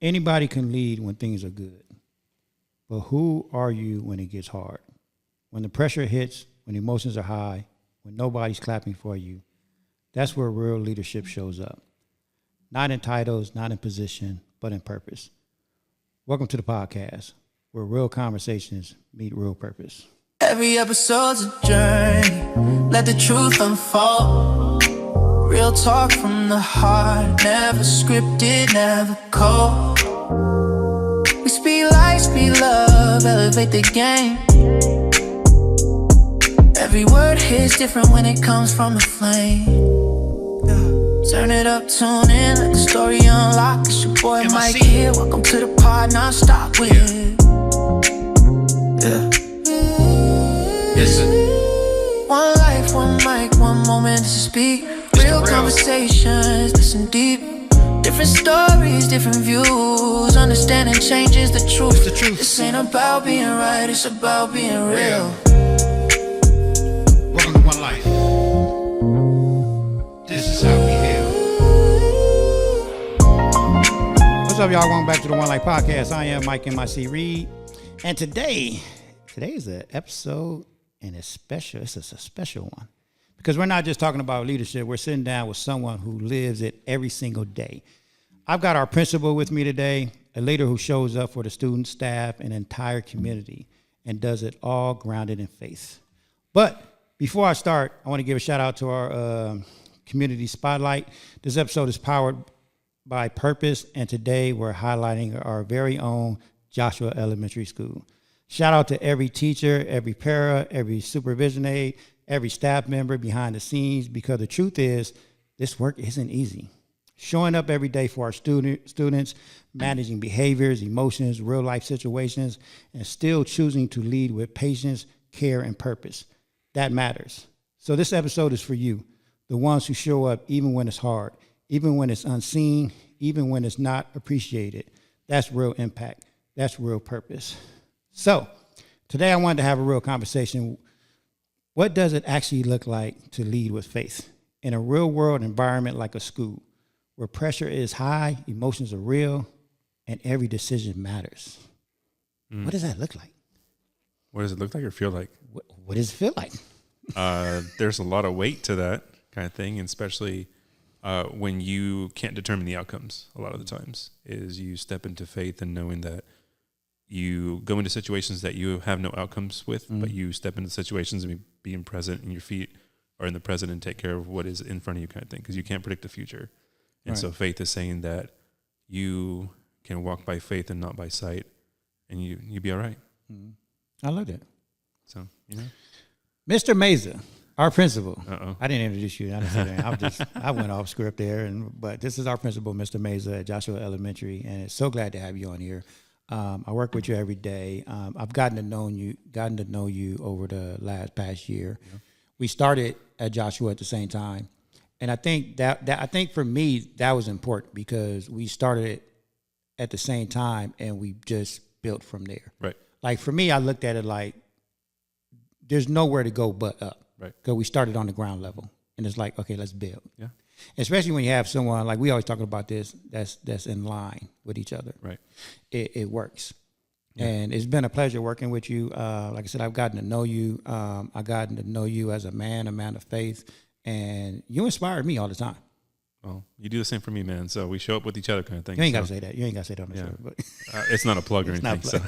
Anybody can lead when things are good. But who are you when it gets hard? When the pressure hits, when emotions are high, when nobody's clapping for you, that's where real leadership shows up. Not in titles, not in position, but in purpose. Welcome to the podcast, where real conversations meet real purpose. Every episode's a journey, let the truth unfold. Real talk from the heart, never scripted, never cold. We speak life, speak love, elevate the game. Every word hits different when it comes from the flame. Turn it up, tune in, let the story unlock. It's your boy Mike here, welcome to the pod, non-stop with One life, one mic, one moment to speak. Real conversations, listen deep. Different stories, different views. Understanding changes the truth. This ain't about being right, it's about being real. Welcome to One Life. This is how we heal. What's up, y'all? Welcome back to the One Life podcast. I am Mike M.I.C. Reed. And today is an episode, and it's special. It's a special one. Because we're not just talking about leadership. We're sitting down with someone who lives it every single day. I've got our principal with me today, a leader who shows up for the students, staff, and entire community, and does it all grounded in faith. But before I start, I want to give a shout out to our community spotlight. This episode is powered by Purpose, and today we're highlighting our very own Joshua Elementary School. Shout out to every teacher, every para, every supervision aide, every staff member behind the scenes, because the truth is, this work isn't easy. Showing up every day for our students, managing behaviors, emotions, real life situations, and still choosing to lead with patience, care, and purpose. That matters. So this episode is for you, the ones who show up even when it's hard, even when it's unseen, even when it's not appreciated. That's real impact. That's real purpose. So today I wanted to have a real conversation. What does it actually look like to lead with faith in a real world environment like a school where pressure is high, emotions are real, and every decision matters? What does that look like? What does it look like or feel like? What does it feel like? There's a lot of weight to that kind of thing, and especially when you can't determine the outcomes. A lot of the times is you step into faith and knowing that you go into situations that you have no outcomes with, but you step into situations and being present, and your feet are in the present and take care of what is in front of you kind of thing, because you can't predict the future. And so faith is saying that you can walk by faith and not by sight, and you be all right. I love that. So, Mr. Meza, our principal. Uh-oh. I didn't introduce you. I didn't say that. I went off script there, but this is our principal, Mr. Meza at Joshua Elementary, and it's so glad to have you on here. I work with you every day. I've gotten to know you over the past year. Yeah. We started at Joshua at the same time, and I think that for me that was important, because we started it at the same time and we just built from there. Right. Like for me, I looked at it like there's nowhere to go but up. Right. Because we started on the ground level, and it's like, okay, let's build. Yeah. Especially when you have someone, like we always talking about this, that's in line with each other. Right. It works. Yeah. And it's been a pleasure working with you. Like I said, I've gotten to know you. I've gotten to know you as a man of faith, and you inspired me all the time. Well, you do the same for me, man. So we show up with each other kind of thing. You ain't got to say that. You ain't got to say that on the show. But it's not a plug or anything. So.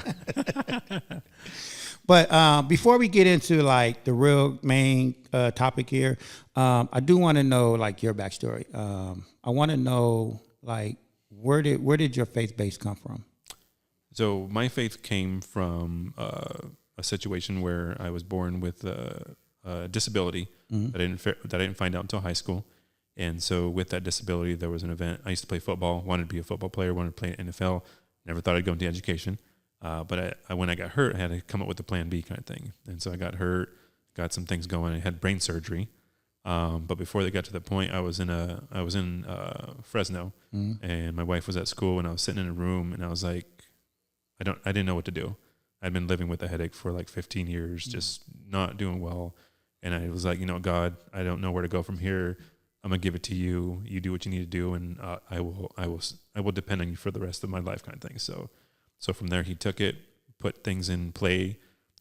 But before we get into like the real main topic here, I do want to know like your backstory. I want to know like where did your faith base come from? So my faith came from a situation where I was born with a disability that I didn't find out until high school. And so with that disability, there was an event. I used to play football, wanted to be a football player, wanted to play in NFL, never thought I'd go into education. But when I got hurt, I had to come up with a plan B kind of thing. And so I got hurt, got some things going. I had brain surgery. But before they got to the point, I was in Fresno, and my wife was at school, and I was sitting in a room, and I was like, I didn't know what to do. I'd been living with a headache for like 15 years, just not doing well. And I was like, God, I don't know where to go from here. I'm gonna give it to you. You do what you need to do, and I will depend on you for the rest of my life, kind of thing. So from there, he took it, put things in play.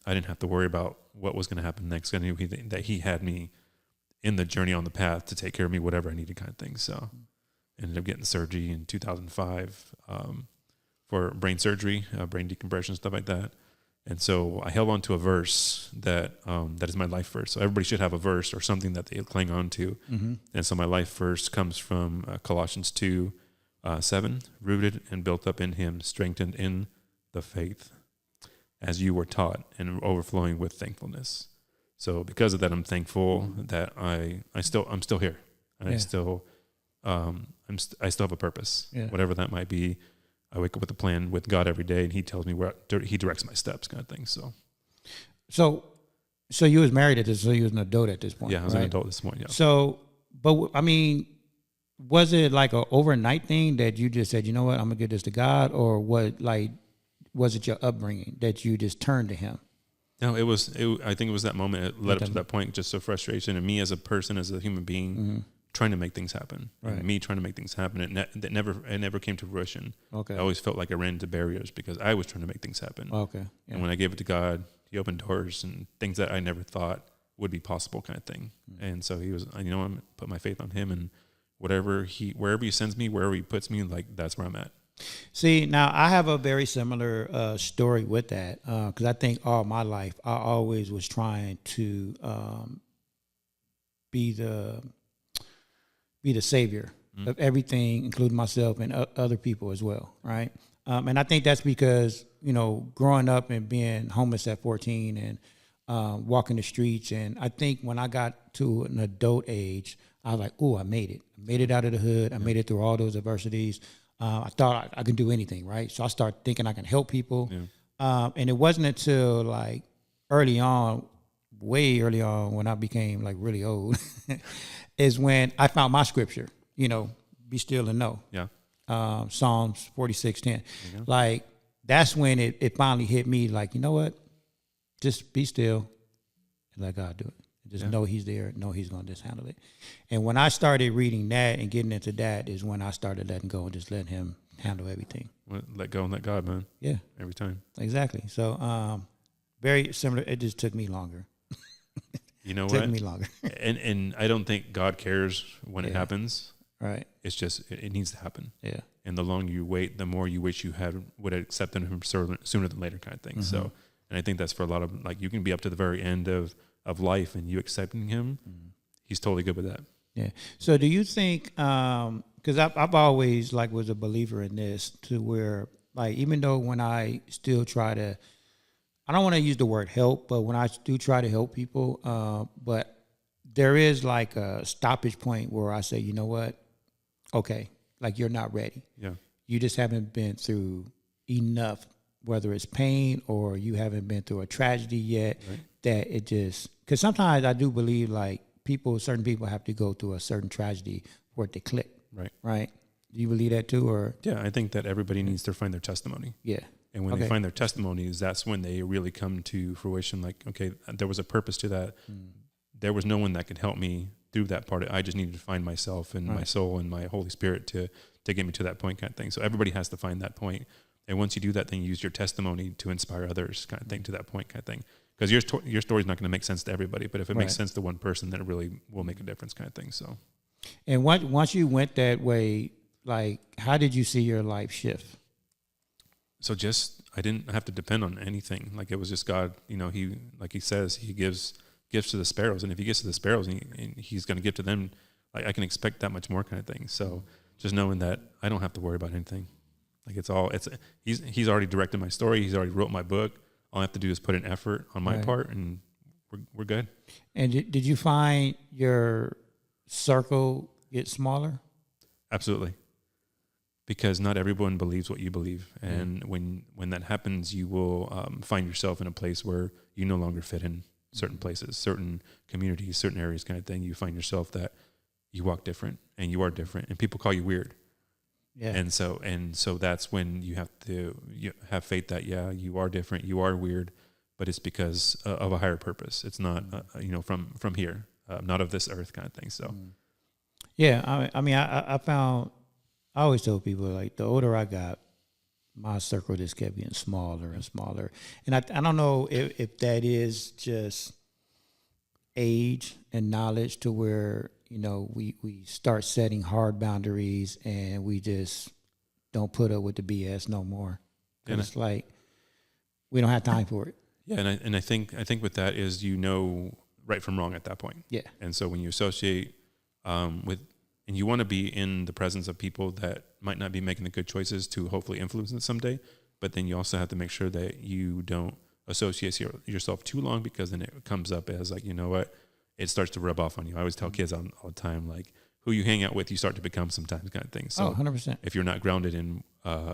I didn't have to worry about what was going to happen next. I knew that he had me in the journey on the path to take care of me, whatever I needed, kind of thing. So ended up getting surgery in 2005 for brain surgery, brain decompression, stuff like that. And so I held on to a verse that is my life verse. So everybody should have a verse or something that they cling on to. Mm-hmm. And so my life verse comes from Colossians 2:7, rooted and built up in him, strengthened in the faith, as you were taught, and overflowing with thankfulness. So because of that, I'm thankful that I'm still here. And I still have a purpose, whatever that might be. I wake up with a plan with God every day, and he tells me he directs my steps, kind of thing. So you was married at this, so you was an adult at this point. Yeah, I was an adult at this point. Yeah. So, but I mean, was it like an overnight thing that you just said, you know what, I'm gonna give this to God, or what? Like, was it your upbringing that you just turned to him? No, I think it was that moment. It led up to that point, just of frustration, and me as a person, as a human being, trying to make things happen. Right. And me trying to make things happen. It never came to fruition. Okay. I always felt like I ran into barriers because I was trying to make things happen. Okay. Yeah. And when I gave it to God, he opened doors and things that I never thought would be possible, kind of thing. Mm-hmm. And so he was, I'm gonna put my faith on him, and wherever he sends me, wherever he puts me, like, that's where I'm at. See, now I have a very similar story with that, because I think all my life I always was trying to be the savior of everything, including myself and other people as well, right? And I think that's because, growing up and being homeless at 14 and walking the streets, and I think when I got to an adult age, I was like, oh, I made it. I made it out of the hood. I made it through all those adversities. I thought I could do anything, right? So I started thinking I can help people. Yeah. And it wasn't until like way early on, when I became like really old, is when I found my scripture, be still and know. Yeah. Psalms 46:10. Like, that's when it finally hit me, like, you know what? Just be still and let God do it. Just know he's there, know he's going to just handle it. And when I started reading that and getting into that is when I started letting go and just letting him handle everything. Let go and let God, man. Yeah. Every time. Exactly. So very similar. It just took me longer. You know what? It took me longer. and I don't think God cares when it happens. Right. It's just, it needs to happen. Yeah. And the longer you wait, the more you wish you would have accepted him sooner than later, kind of thing. Mm-hmm. So, and I think that's for a lot of, like, you can be up to the very end of life and you accepting him, he's totally good with that. Yeah. So do you think, because I've always was a believer in this, to where, like, even though when I still try to, I don't want to use the word help, but when I do try to help people, but there is like a stoppage point where I say, you know what? Okay. Like, you're not ready. Yeah. You just haven't been through enough, whether it's pain or you haven't been through a tragedy yet, right, that it just, because sometimes I do believe like certain people have to go through a certain tragedy for it to click. Right. Right. Do you believe that too? Or? Yeah, I think that everybody needs to find their testimony. Yeah. And when they find their testimonies, that's when they really come to fruition. Like, okay, there was a purpose to that. There was no one that could help me through that part. I just needed to find myself and my soul and my Holy Spirit to get me to that point, kind of thing. So everybody has to find that point. And once you do that, then you use your testimony to inspire others, kind of thing, to that point, kind of thing. Because your story is not going to make sense to everybody, but if it makes sense to one person, then it really will make a difference, kind of thing. So, and once you went that way, like, how did you see your life shift? So I didn't have to depend on anything. Like, it was just God. He, like he says, he gives gifts to the sparrows, and if he gives to the sparrows, and he's going to give to them, like, I can expect that much more, kind of thing. So just knowing that I don't have to worry about anything. Like, he's already directed my story. He's already wrote my book. All I have to do is put in effort on my part, and we're good. And did you find your circle get smaller? Absolutely. Because not everyone believes what you believe. And when that happens, you will find yourself in a place where you no longer fit in certain places, certain communities, certain areas, kind of thing. You find yourself that you walk different and you are different, and people call you weird. Yeah. And so that's when you have faith that, you are different, you are weird, but it's because of a higher purpose. It's not, from here, not of this earth, kind of thing. So, Yeah, I mean, I found, I always tell people, like, the older I got, my circle just kept getting smaller and smaller. And I don't know if that is just age and knowledge to where, you know, we start setting hard boundaries and we just don't put up with the BS no more. And it's like, we don't have time for it. Yeah, and I think with that is, you know, right from wrong at that point. Yeah. And so when you associate with, and you want to be in the presence of people that might not be making the good choices to hopefully influence it someday, but then you also have to make sure that you don't associate yourself too long, because then it comes up as like, you know what, it starts to rub off on you. I always tell kids all the time, like, who you hang out with, you start to become sometimes, kind of thing. So 100%. if you're not grounded in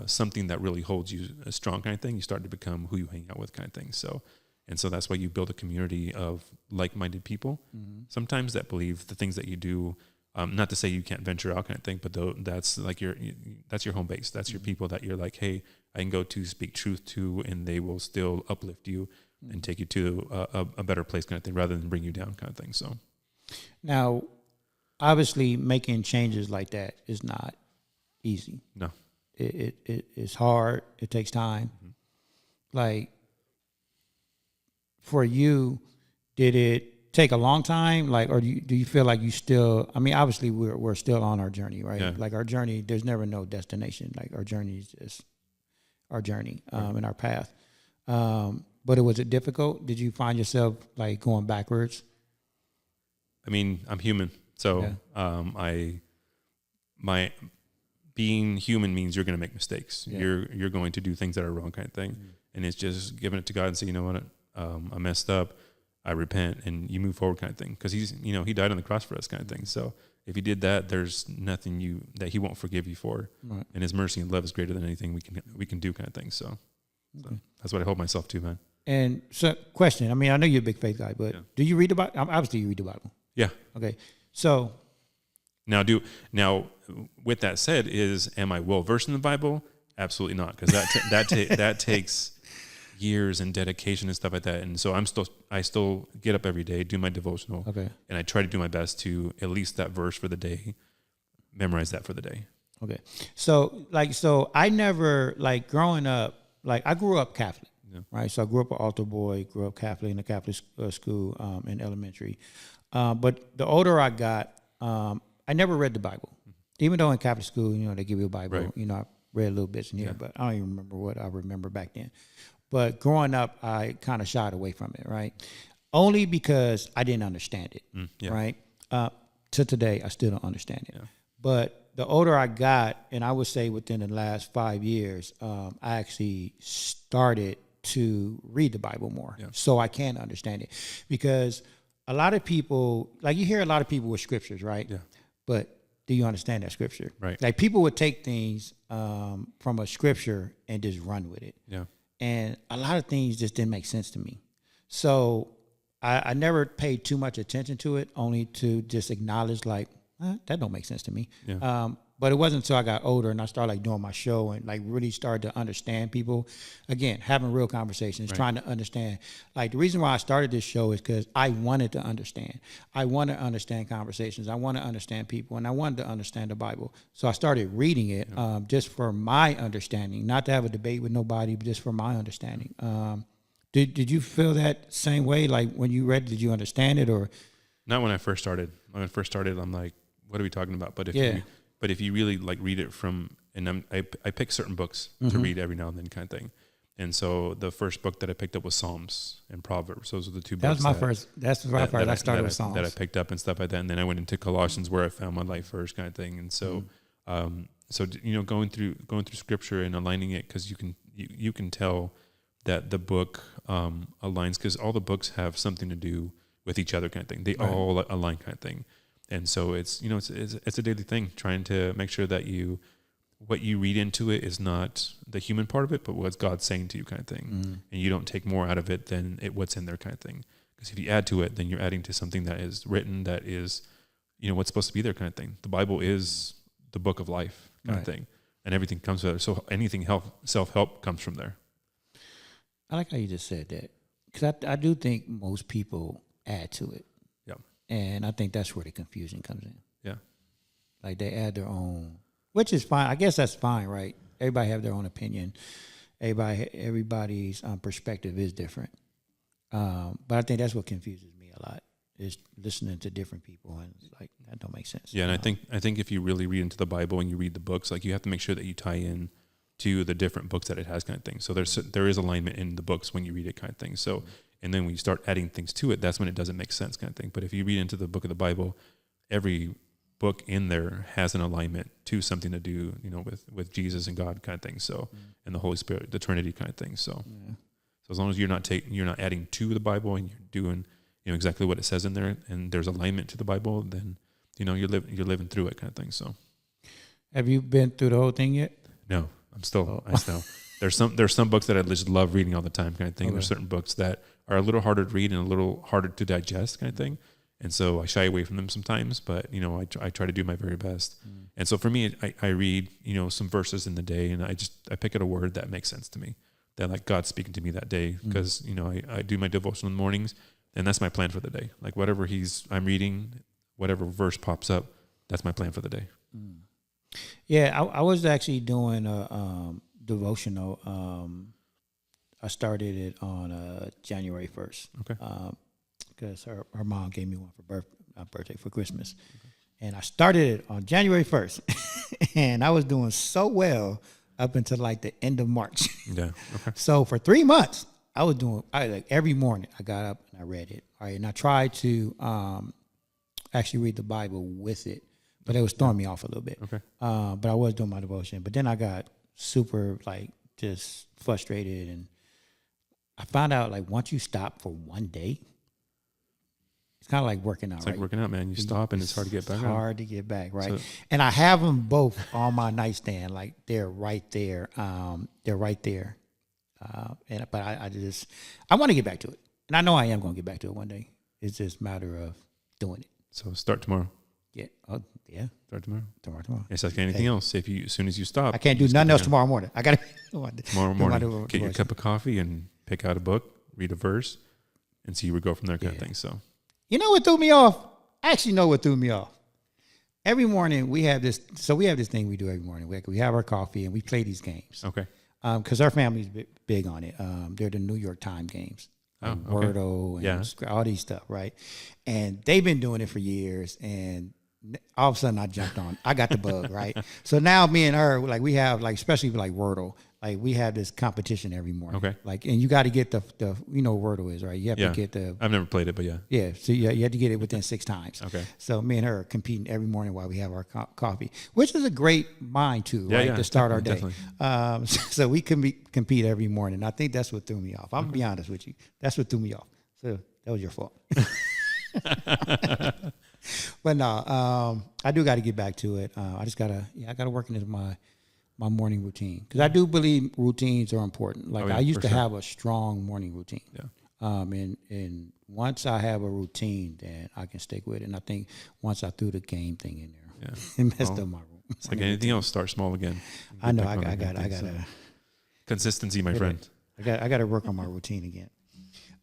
something that really holds you a strong kind of thing, you start to become who you hang out with kind of thing. So, and so that's why you build a community of like-minded people, sometimes that believe the things that you do. Not to say you can't venture out kind of thing, but that's like that's your home base. That's your people that you're like, hey, I can go to speak truth to, and they will still uplift you and take you to a better place kind of thing, rather than bring you down kind of thing. So Now, obviously, making changes like that is not easy. no, It's hard. It takes time. Like, for you, did it take a long time? Like, or do you feel like you still? I mean, obviously, we're still on our journey, right? Yeah. Like, our journey, there's never no destination. Like, our journey is just our journey and our path. But was it difficult? Did you find yourself like going backwards? I mean, I'm human, so my being human means you're going to make mistakes. Yeah. You're going to do things that are wrong, kind of thing, and it's just giving it to God and say, you know what, I messed up, I repent, and you move forward, kind of thing. Because he died on the cross for us, kind of thing. So if he did that, there's nothing that he won't forgive you for, right. And his mercy and love is greater than anything we can do, kind of thing. So that's what I hold myself to, man. And so, question. I mean, I know you're a big faith guy, but do you read the Bible? Obviously, you read the Bible. Yeah. Okay. So now, with that said, am I well versed in the Bible? Absolutely not, because that takes years and dedication and stuff like that. And so I still get up every day, do my devotional, and I try to do my best to at least that verse for the day, memorize that for the day. Okay. So I never, like, growing up, like, I grew up Catholic. Yeah. Right, so I grew up an altar boy, grew up Catholic in a Catholic school in elementary. But the older I got, I never read the Bible. Even though in Catholic school, they give you a Bible. Right. I read little bits in here, but I don't even remember what I remember back then. But growing up, I kind of shied away from it, right? Only because I didn't understand it, right? To today, I still don't understand it. Yeah. But the older I got, and I would say within the last 5 years, I actually started to read the Bible more, so I can understand it. Because a lot of people, like, you hear a lot of people with scriptures, right? Yeah. But do you understand that scripture? Right. Like, people would take things from a scripture and just run with it. Yeah. And a lot of things just didn't make sense to me. So I never paid too much attention to it, only to just acknowledge, like, that don't make sense to me. Yeah. But it wasn't until I got older and I started, like, doing my show and, like, really started to understand people. Again, having real conversations, trying to understand. Like, the reason why I started this show is because I wanted to understand. I want to understand conversations. I want to understand people, and I wanted to understand the Bible. So I started reading it just for my understanding, not to have a debate with nobody, but just for my understanding. Did you feel that same way? Like, when you read it, did you understand it, or? Not when I first started. When I first started, I'm like, what are we talking about? But if you really, like, read it from, and I pick certain books to read every now and then, kind of thing. And so the first book that I picked up was Psalms and Proverbs. Those are the two books. That's the first part. I started with Psalms. That I picked up and stuff like that. And then I went into Colossians, where I found my life verse, kind of thing. And so, going through scripture and aligning it, because you can tell that the book aligns, because all the books have something to do with each other, kind of thing. They all align, kind of thing. And so it's a daily thing, trying to make sure that what you read into it is not the human part of it, but what's God saying to you, kind of thing. And you don't take more out of it than what's in there, kind of thing. Because if you add to it, then you're adding to something that is written, that is, what's supposed to be there, kind of thing. The Bible is the book of life, kind of thing. And everything comes from there. So anything self-help comes from there. I like how you just said that, because I do think most people add to it. And I think that's where the confusion comes in. Yeah. Like they add their own, which is fine. I guess that's fine, right? Everybody have their own opinion. Everybody's perspective is different. But I think that's what confuses me a lot is listening to different people, and it's like that don't make sense. Yeah, and I think if you really read into the Bible and you read the books, like you have to make sure that you tie in to the different books that it has, kind of thing. So there is alignment in the books when you read it, kind of thing. So and then when you start adding things to it, that's when it doesn't make sense, kind of thing. But if you read into the book of the Bible, every book in there has an alignment to something to do, with Jesus and God, kind of thing. So and the Holy Spirit, the Trinity, kind of thing. So so as long as you're not adding to the Bible and you're doing exactly what it says in there, and there's alignment to the Bible, then you're living through it, kind of thing. So have you been through the whole thing yet? No, I still there's some books that I just love reading all the time, kind of thing. Okay. There's certain books that are a little harder to read and a little harder to digest, kind of thing. And so I shy away from them sometimes, but I try to do my very best. And so for me, I read some verses in the day, and I pick out a word that makes sense to me, that like God's speaking to me that day, because I do my devotional in the mornings, and that's my plan for the day. Like whatever I'm reading, whatever verse pops up, that's my plan for the day. Yeah, I was actually doing a devotional. I started it on January 1st. Okay. Because her mom gave me one for birthday for Christmas. Okay. And I started it on January 1st. And I was doing so well up until like the end of March. Yeah. Okay. So for 3 months, every morning I got up and I read it. All right. And I tried to actually read the Bible with it, but it was throwing me off a little bit. Okay. But I was doing my devotion. But then I got super just frustrated, and I found out once you stop for one day, it's kind of like working out. It's like working out, man. You stop and it's hard to get back. It's hard to get back, right? And I have them both on my nightstand, like they're right there. They're right there. But I want to get back to it, and I know I am going to get back to it one day. It's just a matter of doing it. So start tomorrow. Yeah. Oh, yeah. Start tomorrow. Tomorrow. It's like anything else. As soon as you stop, I can't do nothing else tomorrow morning. I got to tomorrow morning. Get your cup of coffee and pick out a book, read a verse, and see where we go from there, kind of thing. So. You know what threw me off? I actually know what threw me off. Every morning we have this. So we have this thing we do every morning. We have our coffee and we play these games. Okay. Because our family's big on it. They're the New York Times games. Wordle and all these stuff, right? And they've been doing it for years. And all of a sudden I jumped on. I got the bug, right? So now me and her, we have especially Wordle. We have this competition every morning. Okay. And you got to get the Wordle is, right? You have to get the. I've never played it, but yeah. Yeah. So you have to get it within 6 times. Okay. So me and her are competing every morning while we have our coffee, which is a great mind too, right? To start our day. So we compete every morning. I think that's what threw me off. I'm gonna be honest with you. That's what threw me off. So that was your fault. But no, I do got to get back to it. I got to work into my morning routine, because I do believe routines are important. I used to have a strong morning routine. Yeah. And once I have a routine, then I can stick with it. And I think once I threw the game thing in there, it messed up my room. It's like anything else, start small again. I know. I got consistency, my friend. I got to work on my routine again.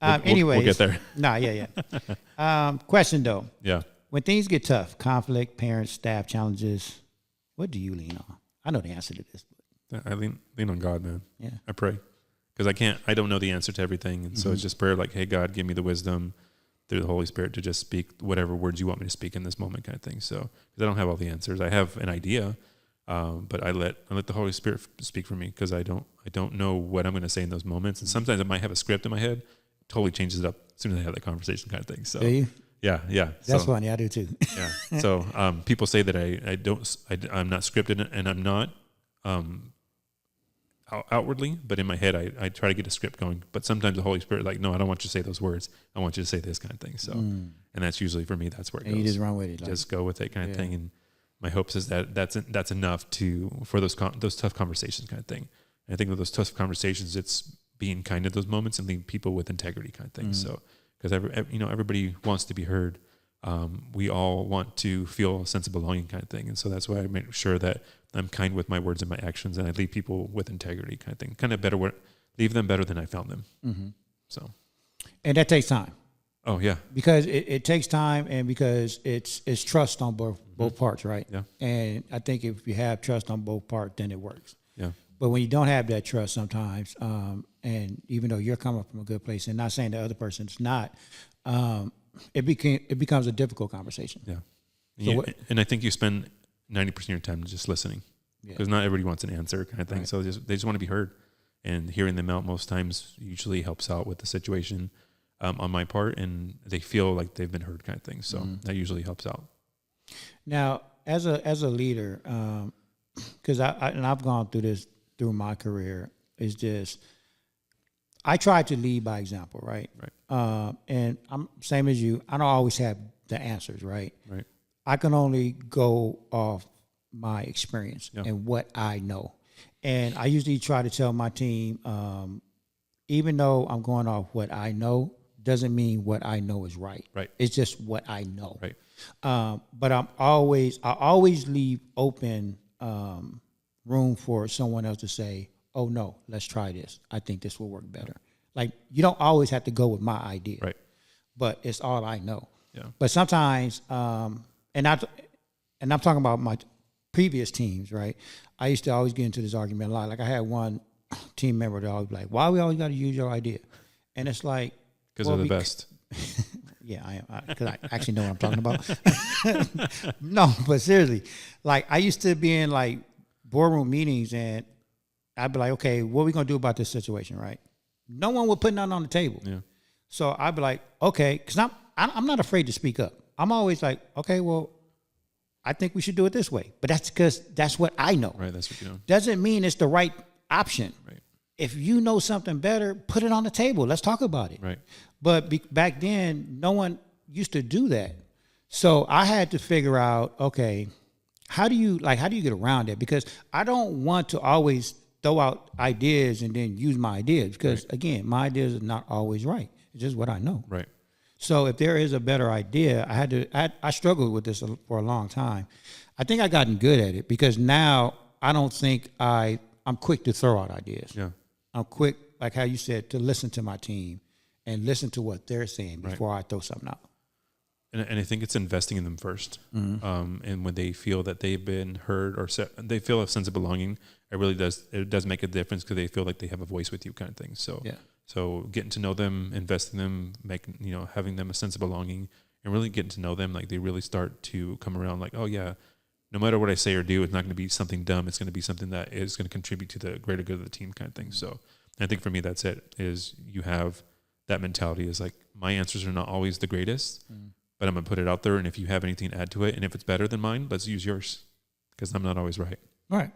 Anyways, we'll get there. Yeah. Question though. Yeah. When things get tough, conflict, parents, staff challenges, what do you lean on? I know the answer to this. But. I lean on God, man. Yeah. I pray, because I don't know the answer to everything. And so it's just prayer, hey, God, give me the wisdom through the Holy Spirit to just speak whatever words you want me to speak in this moment, kind of thing. So, because I don't have all the answers. I have an idea, but I let the Holy Spirit speak for me, because I don't know what I'm going to say in those moments. And sometimes I might have a script in my head, totally changes it up as soon as I have that conversation, kind of thing. So. Do you? Yeah. That's funny. I do too. Yeah. So people say that I'm not scripted, and I'm not outwardly, but in my head I try to get a script going. But sometimes the Holy Spirit, no, I don't want you to say those words. I want you to say this, kind of thing. So, and that's usually for me. That's where it goes. You just run with it. Just go with it, kind of thing. And my hopes is that that's enough for those tough conversations, kind of thing. And I think with those tough conversations, it's being kind at those moments and leaving people with integrity, kind of thing. So. Because everybody wants to be heard. We all want to feel a sense of belonging, kind of thing. And so that's why I make sure that I'm kind with my words and my actions, and I leave people with integrity, kind of thing. Kind of leave them better than I found them. Mm-hmm. So, and that takes time. Oh yeah. Because it takes time, and because it's trust on both parts, right? Yeah. And I think if you have trust on both parts, then it works. Yeah. But when you don't have that trust sometimes, and even though you're coming from a good place and not saying the other person's not, it becomes a difficult conversation. Yeah. So And I think you spend 90% of your time just listening, because not everybody wants an answer kind of thing. Right. So they just want to be heard, and hearing them out most times usually helps out with the situation on my part, and they feel like they've been heard kind of thing. So that usually helps out. Now, as a leader, because I've gone through this through my career, is just I try to lead by example, right? Right. And I'm same as you. I don't always have the answers, right? Right. I can only go off my experience and what I know. And I usually try to tell my team, even though I'm going off what I know, doesn't mean what I know is right. Right. It's just what I know. Right. But I always leave open room for someone else to say, oh no, let's try this. I think this will work better. Like, you don't always have to go with my idea. Right. But it's all I know. Yeah. But sometimes, and I'm talking about my previous teams, right? I used to always get into this argument a lot. Like, I had one team member that always be like, why we always got to use your idea? And it's like, because they're the best. Yeah, I am. Because I actually know what I'm talking about. No, but seriously, like, I used to be in like boardroom meetings, and I'd be like, okay, what are we going to do about this situation, right? No one would put nothing on the table. Yeah. So I'd be like, okay, because I'm not afraid to speak up. I'm always like, okay, well, I think we should do it this way. But that's because that's what I know. Right, that's what you know. Doesn't mean it's the right option. Right. If you know something better, put it on the table. Let's talk about it. Right. But back then, no one used to do that. So I had to figure out, okay, how do you get around it? Because I don't want to always throw out ideas and then use my ideas, because again, my ideas are not always right. It's just what I know. Right. So if there is a better idea, I struggled with this for a long time. I think I gotten good at it, because now I don't think I'm quick to throw out ideas. Yeah. I'm quick, like how you said, to listen to my team and listen to what they're saying before I throw something out. And I think it's investing in them first. Mm-hmm. And when they feel that they've been heard, or they feel a sense of belonging, it does make a difference, because they feel like they have a voice with you kind of thing. So, so getting to know them, investing in them, having them a sense of belonging, and really getting to know them, like, they really start to come around like, oh yeah, no matter what I say or do, it's not going to be something dumb. It's going to be something that is going to contribute to the greater good of the team kind of thing. So I think for me, that's it, is you have that mentality, is like, my answers are not always the greatest, but I'm going to put it out there. And if you have anything to add to it, and if it's better than mine, let's use yours, because I'm not always right. Right.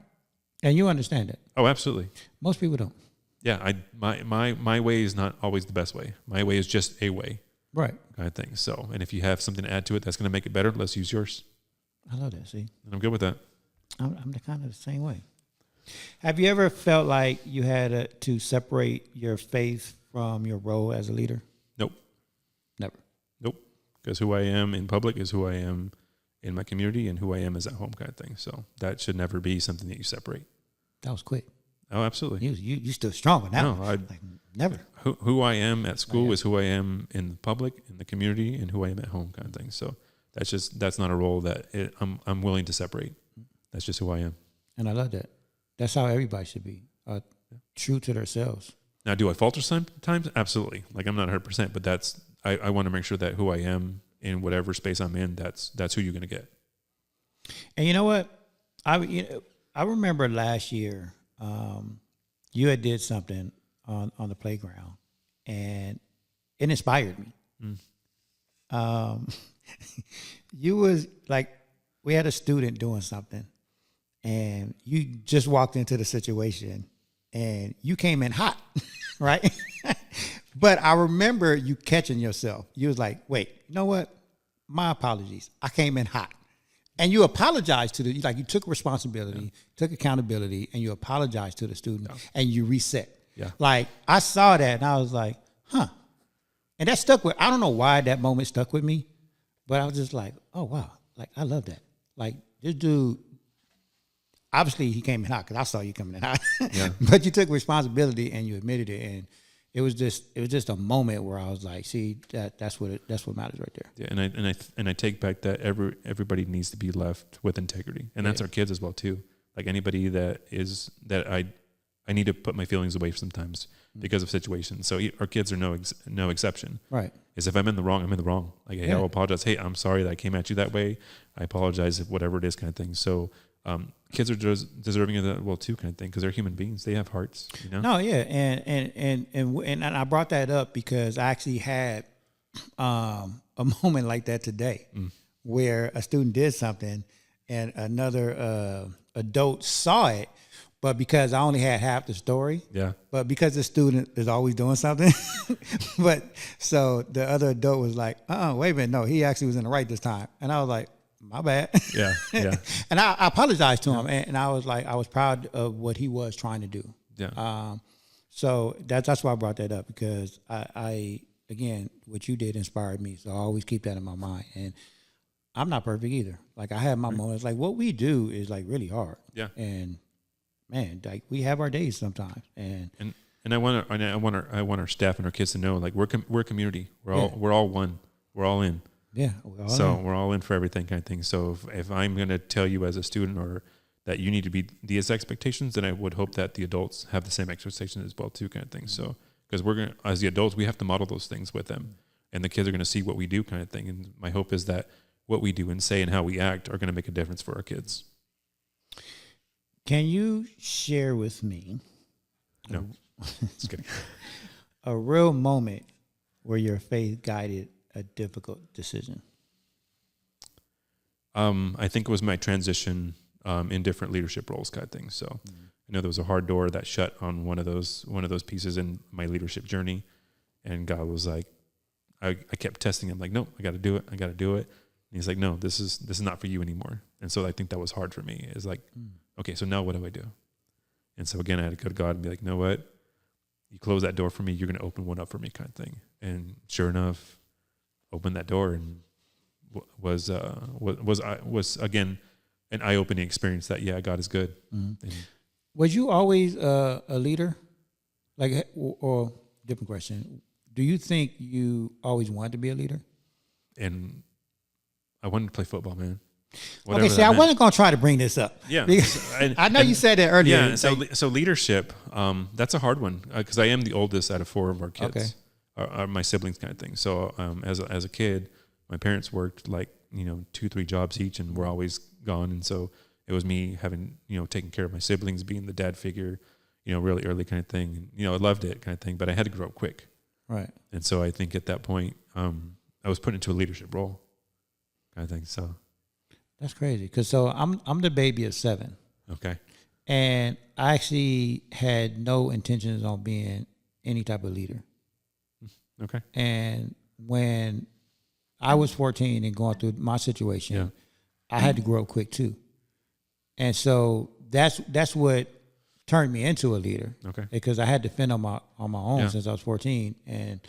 And you understand it. Oh, absolutely. Most people don't. Yeah. My way is not always the best way. My way is just a way. Right. Kind of thing. So, and if you have something to add to it that's going to make it better, let's use yours. I love that. See, and I'm good with that. I'm kind of the same way. Have you ever felt like you had to separate your faith from your role as a leader? Nope. Never. Nope. Because who I am in public is who I am in my community, and who I am is at home kind of thing. So that should never be something that you separate. That was quick. Oh, absolutely. You still strong with that. No, like, never. Who I am at school is who I am in the public, in the community, and who I am at home kind of thing. So that's not a role that I'm willing to separate. That's just who I am. And I love that. That's how everybody should be, true to themselves. Now, do I falter sometimes? Absolutely. Like, I'm not 100%, but I want to make sure that who I am in whatever space I'm in, that's who you're going to get. And you know what? I remember last year, you had did something on the playground, and it inspired me. You was like, we had a student doing something, and you just walked into the situation, and you came in hot, right? But I remember you catching yourself. You was like, wait, you know what? My apologies. I came in hot. And you apologized to you took responsibility, took accountability, and you apologized to the student, and you reset. Yeah. Like, I saw that, and I was like, huh. And that stuck I don't know why that moment stuck with me, but I was just like, oh, wow. Like, I love that. Like, this dude, obviously he came in hot, because I saw you coming in hot. Yeah. But you took responsibility, and you admitted it, it was just a moment where I was like, see, that's what matters right there. Yeah, and I take back that everybody needs to be left with integrity, and that's our kids as well too. Like anybody that I need to put my feelings away sometimes because of situations. So our kids are no exception. Right. Is if I'm in the wrong, I'm in the wrong. Like, hey, I will apologize. Hey, I'm sorry that I came at you that way. I apologize if whatever it is, kind of thing. So kids are deserving of that well too, kind of thing, because they're human beings. They have hearts, you know. No, yeah, and I brought that up because I actually had a moment like that today, where a student did something, and another adult saw it. But because I only had half the story, but because the student is always doing something, but so the other adult was like, wait a minute, no, he actually was in the right this time. And I was like, my bad. Yeah. And I apologized to him, and I was like, I was proud of what he was trying to do. Yeah. So that's why I brought that up, because I again, what you did inspired me. So I always keep that in my mind. And I'm not perfect either. Like, I have my moments. Like, what we do is like really hard. Yeah. And man, like, we have our days sometimes, and I want our staff and our kids to know, like, we're a community. We're all one. We're all in. Yeah. We're all in for everything, kind of thing. So if I'm going to tell you as a student or that you need to be these expectations, then I would hope that the adults have the same expectations as well too, kind of thing. So because as the adults, we have to model those things with them, and the kids are going to see what we do, kind of thing. And my hope is that what we do and say and how we act are going to make a difference for our kids. Can you share with me Just kidding. a real moment where your faith guided a difficult decision? I think it was my transition in different leadership roles, kind of thing. So I know there was a hard door that shut on one of those pieces in my leadership journey, and God was like, I kept testing him, like, no, I got to do it. And he's like, no, this is not for you anymore. And so I think that was hard for me. Is like, okay, so now what do I do? And so again, I had to go to God and be like, you know what? You close that door for me, you're going to open one up for me, kind of thing. And sure enough, opened that door, and was again an eye-opening experience that God is good. Mm-hmm. Was you always a leader? Like, or different question, do you think you always wanted to be a leader? And I wanted to play football, man. Okay, see, I wasn't going to try to bring this up. Yeah. I know you said that earlier. Yeah, so leadership, that's a hard one, because I am the oldest out of 4 of our kids, are my siblings, kind of thing. So as a kid, my parents worked like, 2-3 jobs each, and we're always gone. And so it was me having, taking care of my siblings, being the dad figure, really early, kind of thing. And, I loved it, kind of thing, but I had to grow up quick. Right. And so I think at that point, I was put into a leadership role, kind of thing. So that's crazy, because I'm the baby of 7. Okay. And I actually had no intentions on being any type of leader. Okay. And when I was 14 and going through my situation, I had to grow up quick too. And so that's what turned me into a leader. Okay. Because I had to fend on my own since I was 14. And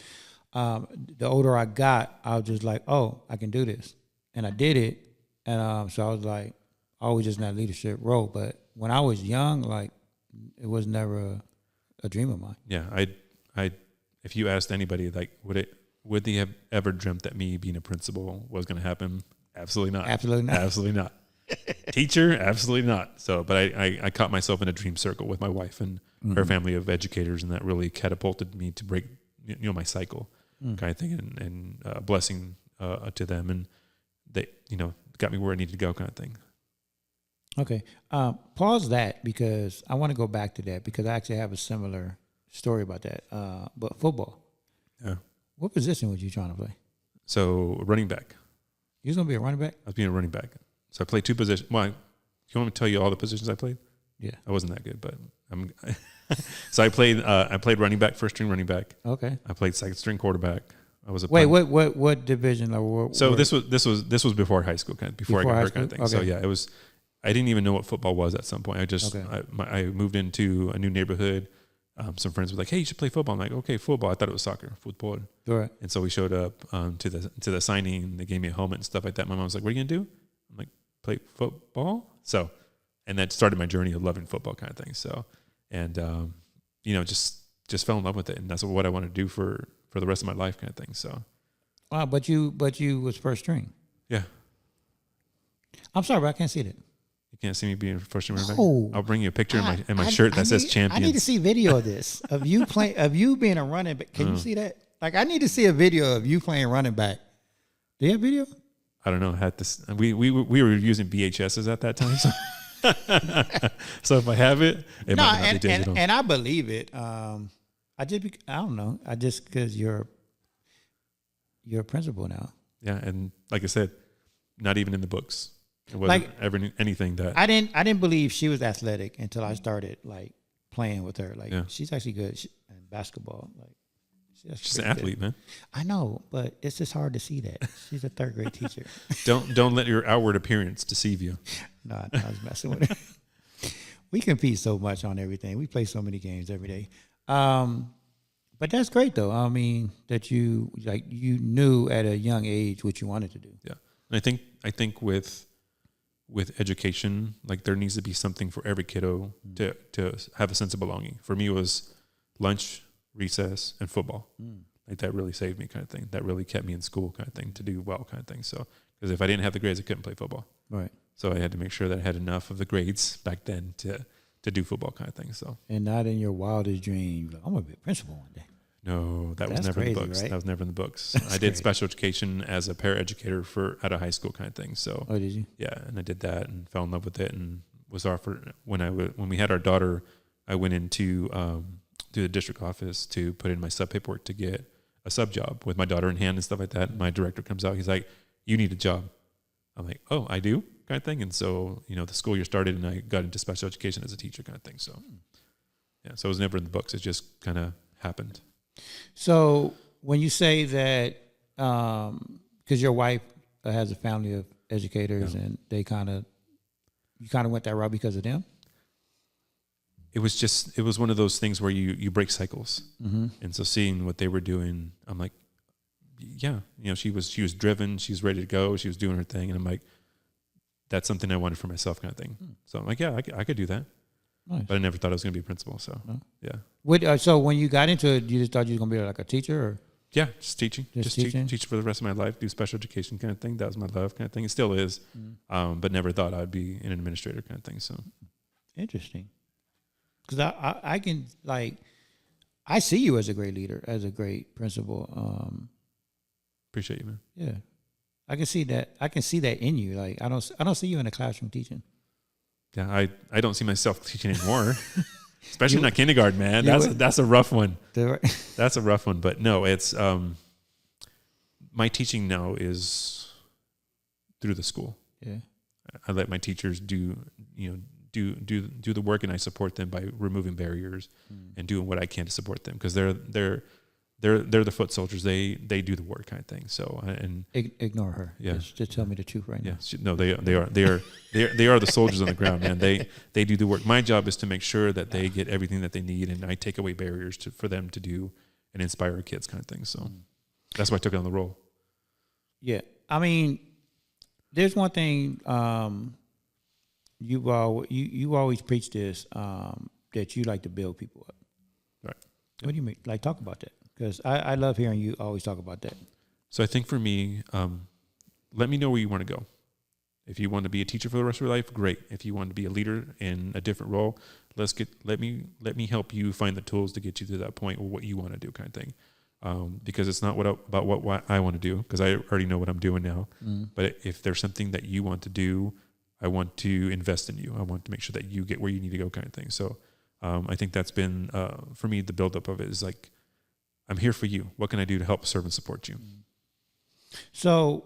the older I got, I was just like, oh, I can do this. And I did it. And so I was like, always just in that leadership role. But when I was young, like, it was never a dream of mine. Yeah, I if you asked anybody, like, would they have ever dreamt that me being a principal was going to happen? Absolutely not. Absolutely not. Absolutely not. Teacher? Absolutely not. So, but I caught myself in a dream circle with my wife and her family of educators, and that really catapulted me to break, my cycle, kind of thing, and blessing to them, and they, got me where I needed to go, kind of thing. Okay. Pause that, because I want to go back to that, because I actually have a similar story about that. But football. Yeah. What position was you trying to play? So running back. You was going to be a running back? I was being a running back. So I played 2 positions. Well, you want me to tell you all the positions I played? Yeah. I wasn't that good, but so I played running back, first string running back. Okay. I played second string quarterback. I was a Wait, what division? So this was before high school, kind of before I got hurt, kind of thing. Okay. So yeah, it was. I didn't even know what football was at some point. I moved into a new neighborhood. Some friends were like, "Hey, you should play football." I'm like, "Okay, football." I thought it was soccer, football. Right. And so we showed up to the signing. And they gave me a helmet and stuff like that. My mom was like, "What are you gonna do?" I'm like, "Play football." So, and that started my journey of loving football, kind of thing. So, and just just fell in love with it, and that's what I want to do for the rest of my life, kind of thing. So, Wow, but you was first string. yeah, I'm sorry, but I can't see that. you can't see me being first string running back. No. I'll bring you a picture in my shirt that says champions. I need to see video of this of you playing of you being a running back. Can you see that? Like, I need to see a video of you playing running back. Do you have video? I don't know. Had this. We were using VHSs at that time. So, so if I have it, it might not be digital. And I believe it. I don't know. I just because you're a principal now. Yeah, and like I said, not even in the books. It wasn't ever anything that I didn't believe she was athletic until I started like playing with her. Like, she's actually good in basketball. Like, she's an athlete, man. I know, but it's just hard to see that. She's a third grade teacher. Don't let your outward appearance deceive you. No, I was messing with her. We compete so much on everything. We play so many games every day. But that's great, though. I mean, that you knew at a young age what you wanted to do. Yeah, and I think with education, like there needs to be something for every kiddo to have a sense of belonging. For me, it was lunch, recess, and football. Like that really saved me, kind of thing. That really kept me in school, kind of thing, to do well, kind of thing. So, because if I didn't have the grades, I couldn't play football. Right. So I had to make sure that I had enough of the grades back then to do football, kind of thing. So. And not in your wildest dream, like, I'm gonna be a principal one day. No, that was never crazy, in the books. right? That was never in the books. That's I did crazy. special education as a paraeducator at a high school, kind of thing. So. Oh, did you? Yeah, and I did that and fell in love with it, and was offered when we had our daughter. I went into to the district office to put in my sub paperwork to get a sub job with my daughter in hand and stuff like that. And my director comes out, he's like, "You need a job." I'm like, "Oh, I do," kind of thing. And so the school year started, and I got into special education as a teacher, kind of thing. So yeah, so it was never in the books. It just kind of happened. So when you say that, because your wife has a family of educators, and you kind of went that route because of them. It was one of those things where you break cycles. And so seeing what they were doing, I'm like, yeah, she was driven, she's ready to go, she was doing her thing. And I'm like, that's something I wanted for myself, kind of thing. So I'm like, yeah, I could do that. Nice. But I never thought I was going to be a principal. So yeah. So when you got into it, you just thought you were going to be like a teacher, or? Yeah, just teaching. Just teaching? Teach for the rest of my life, do special education kind of thing. That was my love, kind of thing. It still is. But never thought I'd be an administrator, kind of thing. So Interesting. Because I can, like, I see you as a great leader, as a great principal. appreciate you, man. Yeah, I can see that. I can see that in you. Like, I don't see you in the classroom teaching. Yeah, I don't see myself teaching anymore, especially not kindergarten, man. That's a rough one. That's a rough one. But no, it's my teaching now is through the school. Yeah, I let my teachers do the work, and I support them by removing barriers and doing what I can to support them, because they're the foot soldiers. They do the work, kind of thing. So and ignore her. Yeah, just tell me the truth right now. No, they are the soldiers on the ground, man. They do the work. My job is to make sure that they get everything that they need, and I take away barriers for them to do and inspire our kids, kind of thing. So that's why I took on the role. Yeah, I mean, there's one thing. You always preach this, that you like to build people up. Right. What do you mean? Like, talk about that, because I love hearing you always talk about that. So I think for me, let me know where you want to go. If you want to be a teacher for the rest of your life, great. If you want to be a leader in a different role, let me help you find the tools to get you to that point, or what you want to do, kind of thing. Because it's not about what I want to do, because I already know what I'm doing now. But if there's something that you want to do, I want to invest in you. I want to make sure that you get where you need to go, kind of thing. So I think that's been, for me, the buildup of it is like, I'm here for you. What can I do to help serve and support you? So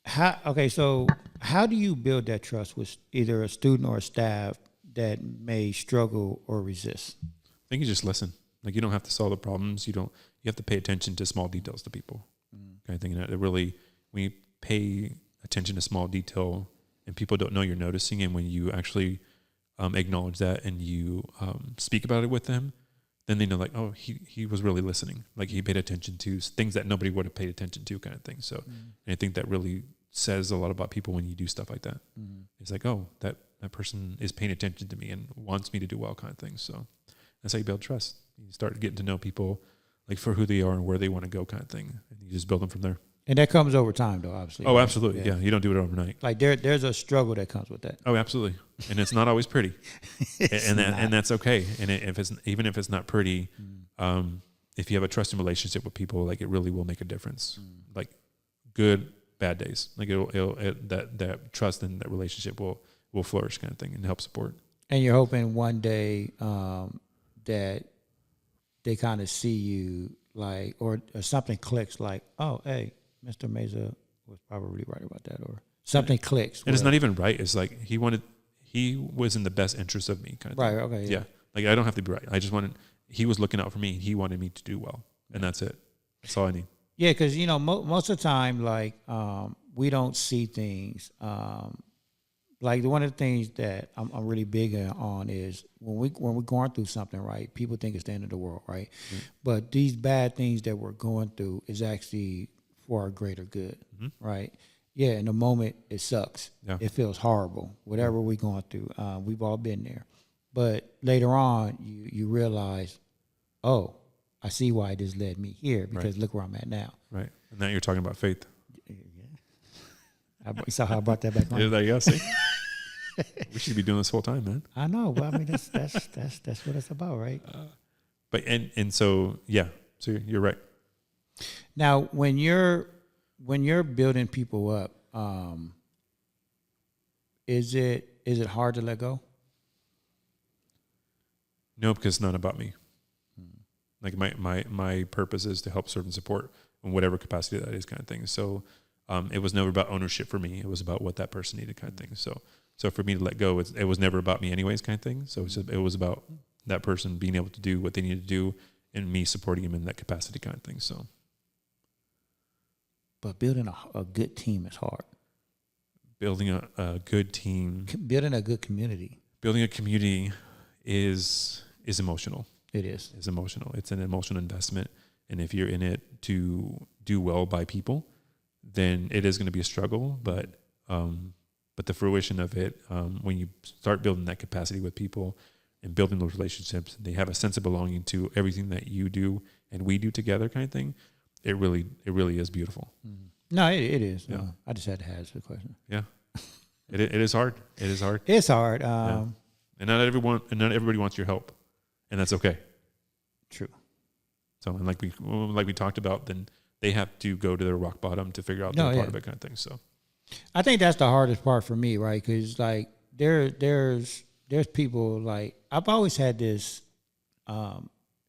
how do you build that trust with either a student or a staff that may struggle or resist? I think you just listen. Like, you don't have to solve the problems. You have to pay attention to small details to people. Kind of thing. And it really, when you pay attention to small detail, and people don't know you're noticing, and when you actually acknowledge that and you speak about it with them, then they know, like, oh, he was really listening. Like, he paid attention to things that nobody would have paid attention to, kind of thing. So and I think that really says a lot about people when you do stuff like that. It's like, oh, that person is paying attention to me and wants me to do well, kind of thing. So that's how you build trust. You start getting to know people like for who they are and where they want to go kind of thing. And you just build them from there. And that comes over time, though, obviously. Oh, absolutely. Yeah. You don't do it overnight. Like there's a struggle that comes with that. Oh, absolutely. And it's not always pretty. and that's okay. And even if it's not pretty, if you have a trusting relationship with people, like it really will make a difference. Like good, bad days. Like that trust and that relationship will flourish kind of thing and help support. And you're hoping one day that they kind of see you like, or something clicks like, oh, hey, Mr. Meza was probably right about that, or something clicks. And it's not even right. It's like he was in the best interest of me kind of thing. Right, okay. Yeah. Like I don't have to be right. I just he was looking out for me. He wanted me to do well. And that's it. That's all I need. Yeah, because, most of the time, like, we don't see things. Like one of the things that I'm really big on is when we're going through something, right? People think it's the end of the world, right? But these bad things that we're going through is actually for our greater good, right? Yeah, in the moment it sucks. Yeah. It feels horrible. Whatever we're going through, we've all been there. But later on, you realize, oh, I see why this led me here because look where I'm at now. Right, and now you're talking about faith. Yeah, you saw how I brought that back on. Yeah, there you go. See? We should be doing this whole time, man. I know, but I mean that's what it's about, right? But so yeah, so you're right. Now, when you're building people up, is it hard to let go? No, because it's not about me. Like my purpose is to help serve and support in whatever capacity that is, kind of thing. So it was never about ownership for me. It was about what that person needed, kind of thing. So for me to let go, it was never about me anyways, kind of thing. So it was about that person being able to do what they needed to do and me supporting him in that capacity, kind of thing. So. But building a good team is hard. Building a good team. Building a good community. Building a community is emotional. It is. It's emotional. It's an emotional investment. And if you're in it to do well by people, then it is going to be a struggle. But the fruition of it, when you start building that capacity with people and building those relationships, they have a sense of belonging to everything that you do and we do together, kind of thing. It really is beautiful. No, it is. Yeah. I just had to ask the question. Yeah, it is hard. It is hard. It's hard. Yeah. And not everybody wants your help, and that's okay. True. So, and like we talked about, then they have to go to their rock bottom to figure out their part of it, kind of thing. So, I think that's the hardest part for me, right? Because like there's people like I've always had this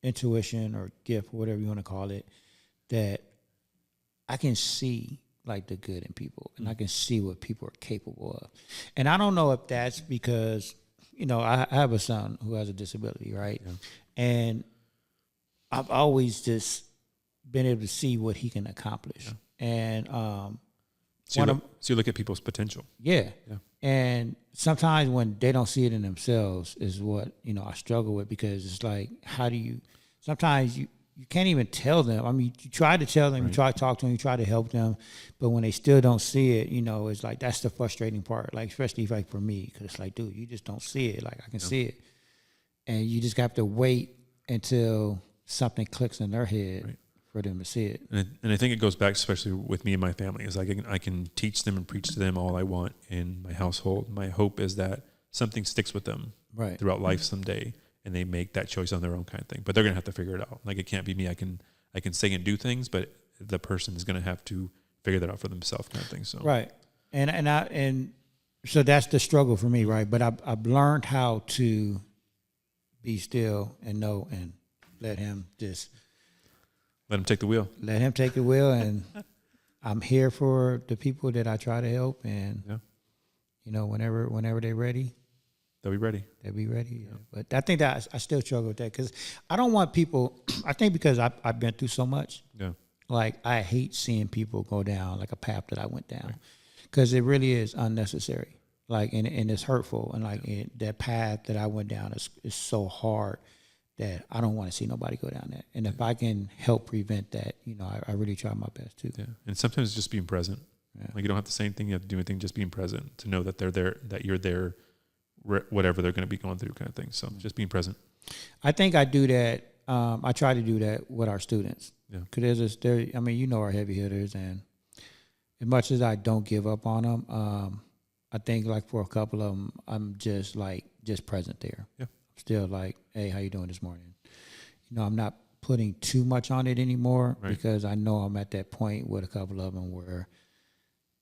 intuition or gift, whatever you want to call it, that I can see like the good in people and I can see what people are capable of. And I don't know if that's because, I have a son who has a disability, right? Yeah. And I've always just been able to see what he can accomplish. Yeah. And so you look at people's potential. Yeah. And sometimes when they don't see it in themselves is what, I struggle with, because it's like, sometimes you can't even tell them. I mean, you try to tell them, you try to talk to them, you try to help them, but when they still don't see it, it's like, that's the frustrating part. Like, especially like for me, because it's like, dude, you just don't see it. Like, I can see it. And you just have to wait until something clicks in their head for them to see it. And I think it goes back, especially with me and my family, is like I can teach them and preach to them all I want in my household. My hope is that something sticks with them throughout life someday, and they make that choice on their own, kind of thing. But they're gonna have to figure it out. Like, it can't be me. I can say and do things, but the person is gonna have to figure that out for themselves, kind of thing. So and so that's the struggle for me, right? But I've learned how to be still and know and let him take the wheel. Let him take the wheel, and I'm here for the people that I try to help. And whenever they're ready, they'll be ready. They'll be ready. Yeah. But I think that I still struggle with that, because I don't want people. I think because I've been through so much. Yeah. Like, I hate seeing people go down like a path that I went down, because it really is unnecessary. Like, and it's hurtful, and like that path that I went down is so hard that I don't want to see nobody go down that. And if I can help prevent that, I really try my best too. Yeah. And sometimes just being present. Yeah. Like, you don't have to say anything, you have to do anything, just being present, to know that they're there, that you're there, whatever they're going to be going through, kind of thing. So just being present. I think I do that I try to do that with our students. Yeah. Because I mean, you know our heavy hitters, and as much as I don't give up on them, I think like for a couple of them, I'm just present there. Yeah. Still like, hey, how you doing this morning? You know, I'm not putting too much on it anymore because I know I'm at that point with a couple of them where,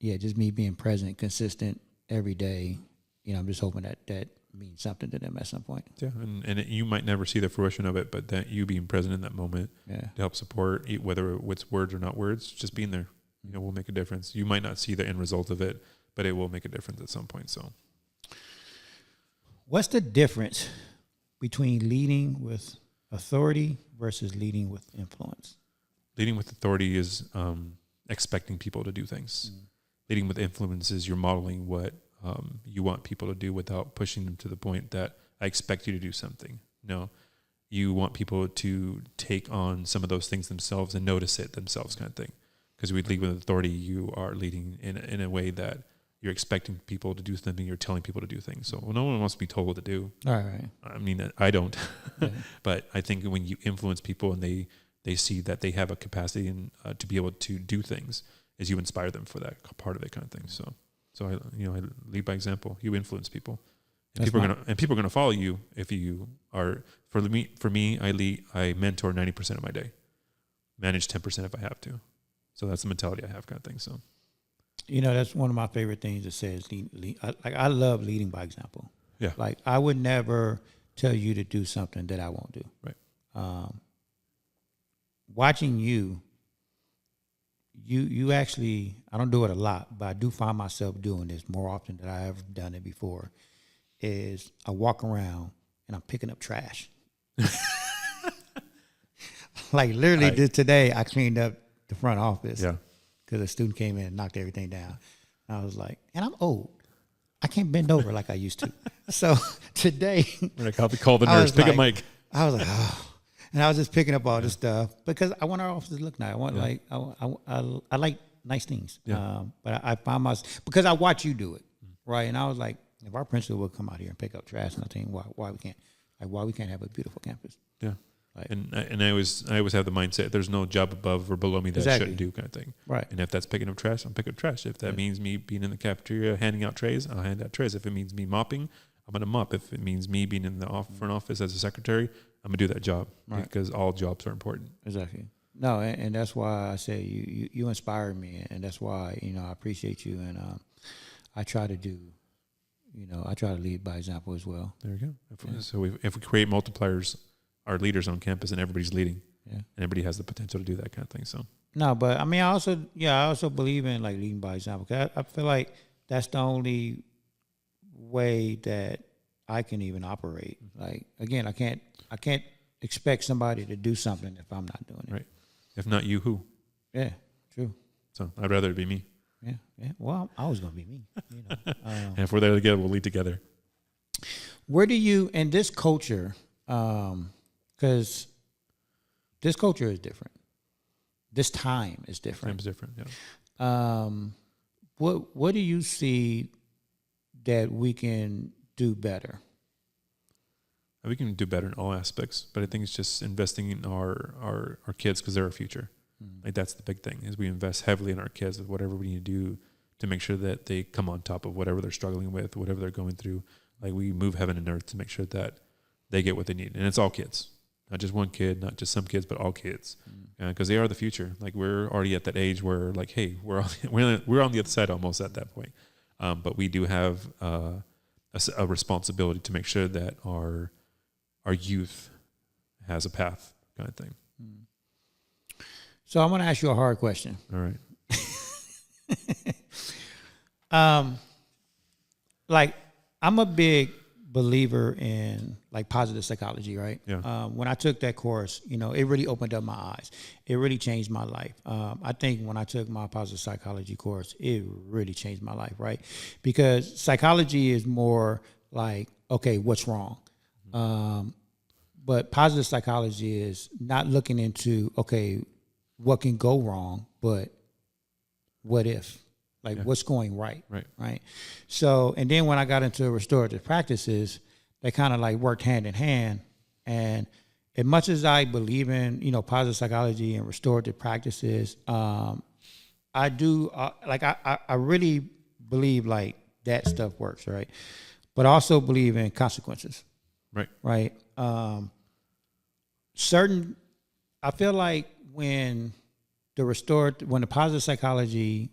just me being present, consistent every day. You know, I'm just hoping that means something to them at some point. Yeah, and you might never see the fruition of it, but that you being present in that moment to help support, whether it's words or not words, just being there, will make a difference. You might not see the end result of it, but it will make a difference at some point. So, what's the difference between leading with authority versus leading with influence? Leading with authority is expecting people to do things. Leading with influence is you're modeling what you want people to do without pushing them to the point that I expect you to do something. No, you want people to take on some of those things themselves and notice it themselves, kind of thing. Because we lead with authority, you are leading in a way that you're expecting people to do something, you're telling people to do things. So no one wants to be told what to do. All right. I mean, I don't. But I think when you influence people and they see that they have a capacity and to be able to do things, is you inspire them for that part of it, kind of thing. So I lead by example. You influence people, and people are gonna follow you if you are. For me, I mentor 90% of my day, manage 10% if I have to. So that's the mentality I have, kind of thing. So, that's one of my favorite things to say is lead. I love leading by example. Yeah. Like I would never tell you to do something that I won't do. Right. Watching you actually, I don't do it a lot, but I do find myself doing this more often than I ever done it before, is I walk around and I'm picking up trash. Like literally today I cleaned up the front office because a student came in and knocked everything down. And I was like, and I'm old. I can't bend over like I used to. So today, when I call the nurse, pick up Mike. I was like, oh. And I was just picking up all this stuff because I want our office to look nice. I want I like nice things. Yeah. But I find myself, because I watch you do it, right? And I was like, if our principal would come out here and pick up trash, and I think why we can't have a beautiful campus. Yeah. And I always have the mindset there's no job above or below me that I shouldn't do, kind of thing. Right. And if that's picking up trash, I'm picking up trash. If that means me being in the cafeteria handing out trays, I'll hand out trays. If it means me mopping, I'm gonna mop. If it means me being in the front office as a secretary, I'm gonna do that job because all jobs are important. Exactly. No, and that's why I say you inspire me, and that's why I appreciate you, and I try to do. I try to lead by example as well. There you go. So if we create multipliers, our leaders on campus, and everybody's leading, and everybody has the potential to do that kind of thing. So no, but I mean, I also believe in like leading by example. 'Cause I feel like that's the only way that I can even operate. Like again, I can't expect somebody to do something if I'm not doing it. Right. If not you, who? Yeah, true. So I'd rather it be me. Yeah. Well, I'm always gonna be me. And if we're there together, we'll lead together. Where do you in this culture? Because this culture is different. This time is different. Time's different. Yeah. What do you see that we can do better? We can do better in all aspects, but I think it's just investing in our kids because they're our future. Like that's the big thing is we invest heavily in our kids with whatever we need to do to make sure that they come on top of whatever they're struggling with, whatever they're going through. Like we move heaven and earth to make sure that they get what they need. And it's all kids, not just one kid, not just some kids, but all kids, because they are the future. Like we're already at that age where like, hey, we're on the other side almost at that point. But we do have a responsibility to make sure that our youth has a path, kind of thing. So I'm going to ask you a hard question. All right. Like I'm a big believer in like positive psychology, right? Yeah. When I took that course, it really opened up my eyes. It really changed my life. I think when I took my positive psychology course, it really changed my life, right? Because psychology is more like, okay, what's wrong? But positive psychology is not looking into, okay, what can go wrong, but what if? Like what's going right? Right. So, and then when I got into restorative practices, they kind of like worked hand in hand. And as much as I believe in, positive psychology and restorative practices, I do I really believe like that stuff works, right? But I also believe in consequences, Right. right? I feel like when the positive psychology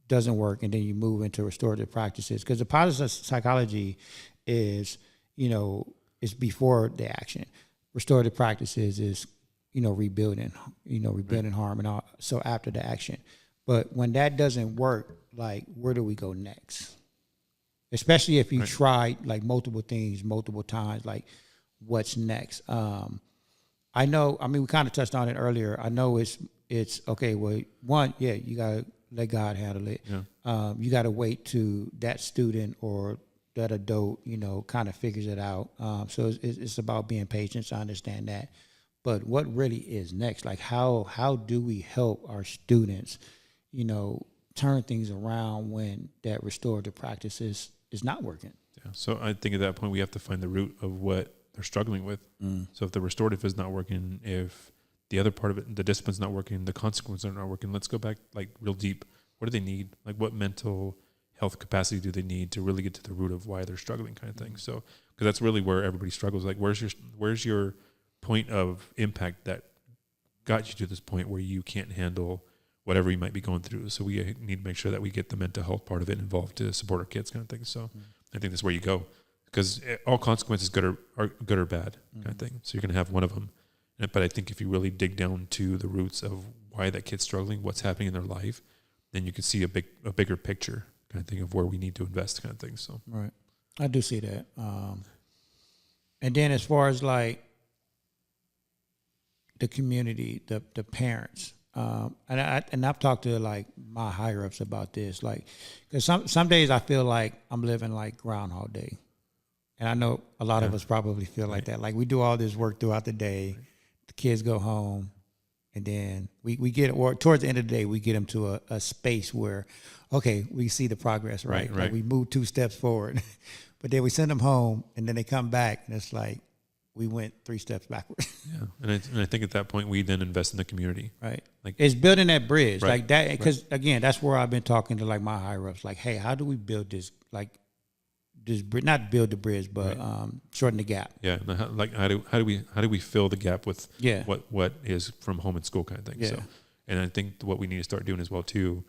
doesn't work, and then you move into restorative practices, because the positive psychology is, is before the action. Restorative practices is, rebuilding, rebuilding harm and all. So after the action, but when that doesn't work, like, where do we go next? Especially if you tried like multiple things multiple times, like, what's next? I know. I mean, we kind of touched on it earlier. I know it's okay. Well, one, yeah, you gotta let God handle it. Yeah. You gotta wait to that student or that adult, kind of figures it out. So it's about being patient. I understand that, but what really is next? Like, how do we help our students, turn things around when that restorative practice is not working? Yeah. So I think at that point we have to find the root of what they're struggling with. So if the restorative is not working, if the other part of it, the discipline's not working, the consequences are not working, let's go back like real deep. What do they need? Like, what mental health capacity do they need to really get to the root of why they're struggling, kind of thing. So, because that's really where everybody struggles. Like, where's your point of impact that got you to this point where you can't handle whatever you might be going through? So we need to make sure that we get the mental health part of it involved to support our kids, kind of thing. So I think that's where you go, because all consequences are good or bad, kind of thing. So you're going to have one of them. But I think if you really dig down to the roots of why that kid's struggling, what's happening in their life, then you can see a bigger picture, kind of thing, of where we need to invest, kind of thing. So right, I do see that. And then as far as like the community, the parents, and I've talked to like my higher ups about this, like, because some days I feel like I'm living like Groundhog Day, and I know a lot of us probably feel like that. Like, we do all this work throughout the day, the kids go home, and then we get, or towards the end of the day, we get them to a space where, okay, we see the progress, right? Like, we move 2 steps forward, but then we send them home, and then they come back, and it's like we went 3 steps backwards. yeah, and I think at that point we then invest in the community, right? Like, it's building that bridge, right, like that, because again, that's where I've been talking to like my higher ups, like, hey, how do we build this, like, not build the bridge, but shorten the gap. Yeah, like how do we fill the gap with what is from home and school, kind of thing. Yeah. So, and I think what we need to start doing as well too,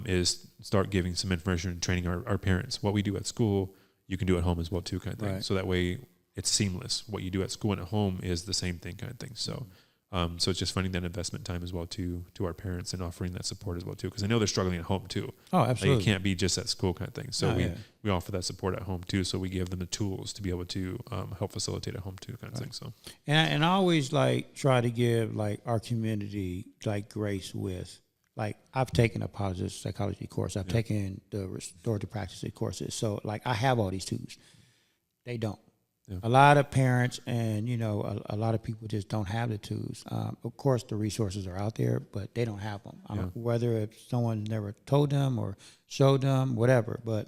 is start giving some information and training our parents. What we do at school, you can do at home as well too, kind of thing. Right. So that way it's seamless. What you do at school and at home is the same thing, kind of thing. So. So it's just finding that investment time as well to our parents and offering that support as well too, because I know they're struggling at home too. Oh, absolutely. Like, it can't be just at school, kind of thing. So we offer that support at home too. So we give them the tools to be able to help facilitate at home too, kind of thing. So and I always like try to give like our community like grace with, like, I've taken a positive psychology course. I've taken the restorative practices courses. So like, I have all these tools. They don't. Yeah. A lot of parents and, a lot of people just don't have the tools. Of course, the resources are out there, but they don't have them. Whether if someone never told them or showed them, whatever. But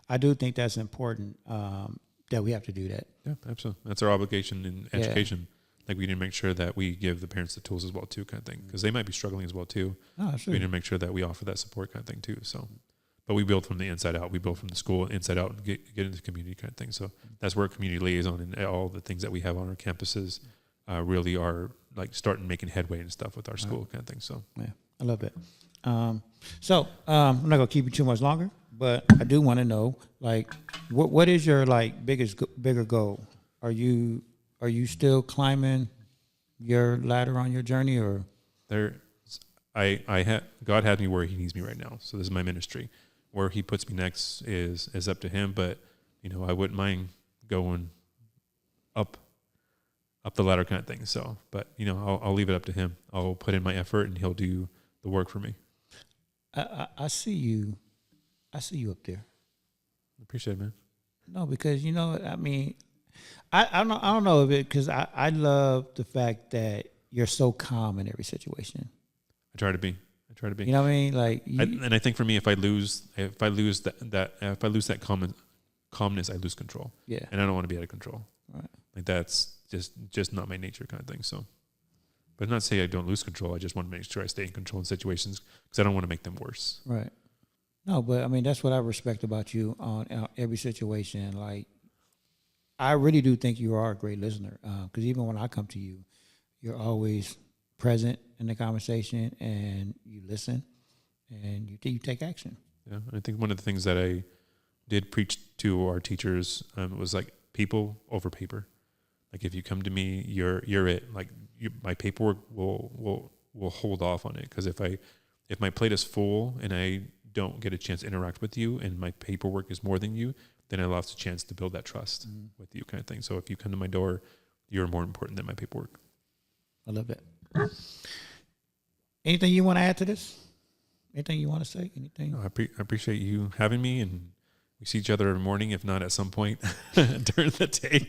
I do think that's important, that we have to do that. Yeah, absolutely. That's our obligation in education. Like, we need to make sure that we give the parents the tools as well too, kind of thing, because they might be struggling as well too. Oh, absolutely. We need to make sure that we offer that support, kind of thing too. So. But we build from the inside out. We build from the school inside out and get into the community, kind of thing. So that's where community liaison and all the things that we have on our campuses really are like starting making headway and stuff with our school, kind of thing. So yeah, I love it. So I'm not gonna keep you too much longer, but I do want to know, like, what is your like bigger goal? Are you still climbing your ladder on your journey, or God had me where He needs me right now. So this is my ministry. Where He puts me next is up to Him, but I wouldn't mind going up the ladder, kind of thing. So, but I'll leave it up to Him. I'll put in my effort, and He'll do the work for me. I see you up there. I appreciate it, man. No, because I mean, I don't know if it, because I love the fact that you're so calm in every situation. I try to be. You know what I mean? Like, and I think for me, if I lose that calmness, I lose control. Yeah. And I don't want to be out of control. Right. Like, that's just not my nature kind of thing. So, but not say I don't lose control. I just want to make sure I stay in control in situations because I don't want to make them worse. Right. No, but I mean, that's what I respect about you on every situation. Like, I really do think you are a great listener. Because even when I come to you, you're always present in the conversation and you listen and you take action. Yeah. I think one of the things that I did preach to our teachers was like people over paper. Like if you come to me, you're it. Like my paperwork will hold off on it. Because if my plate is full and I don't get a chance to interact with you and my paperwork is more than you, then I lost a chance to build that trust with you kind of thing. So if you come to my door, you're more important than my paperwork. I love that. Anything you want to add to this? Anything you want to say? Anything? No, I appreciate you having me, and we see each other every morning, if not at some point during the day.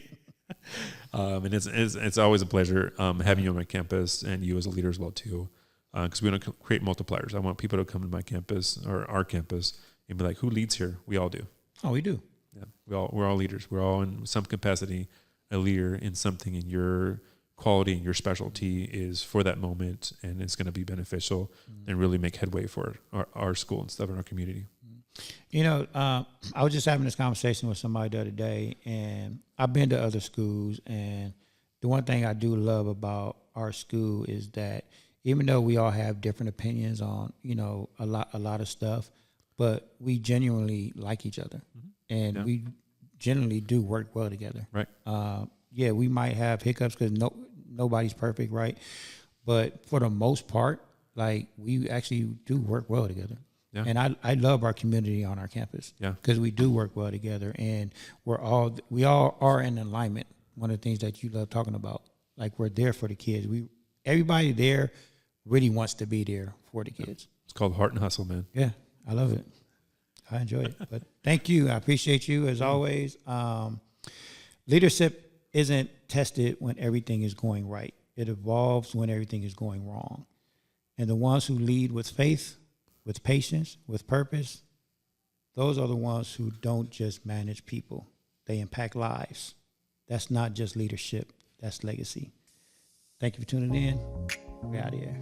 And it's always a pleasure having you on my campus and you as a leader as well too. Because we want to create multipliers. I want people to come to my campus or our campus and be like, who leads here? We all do. Oh, we do. Yeah, we're all leaders. We're all in some capacity a leader in something, and your quality and your specialty is for that moment, and it's going to be beneficial and really make headway for our school and stuff in our community. You know, I was just having this conversation with somebody the other day, and I've been to other schools, and the one thing I do love about our school is that even though we all have different opinions on, you know, a lot of stuff, but we genuinely like each other, and we generally do work well together. Right. Yeah, we might have hiccups because nobody's perfect, right? But for the most part, like we actually do work well together. Yeah. And I love our community on our campus. Yeah. Because we do work well together, and we all are in alignment. One of the things that you love talking about, like we're there for the kids. Everybody there really wants to be there for the kids. It's called Heart and Hustle, man. Yeah, I love it. I enjoy it. But thank you. I appreciate you as always. Leadership isn't tested when everything is going right. It evolves when everything is going wrong. And the ones who lead with faith, with patience, with purpose, those are the ones who don't just manage people. They impact lives. That's not just leadership. That's legacy. Thank you for tuning in. We're out of here.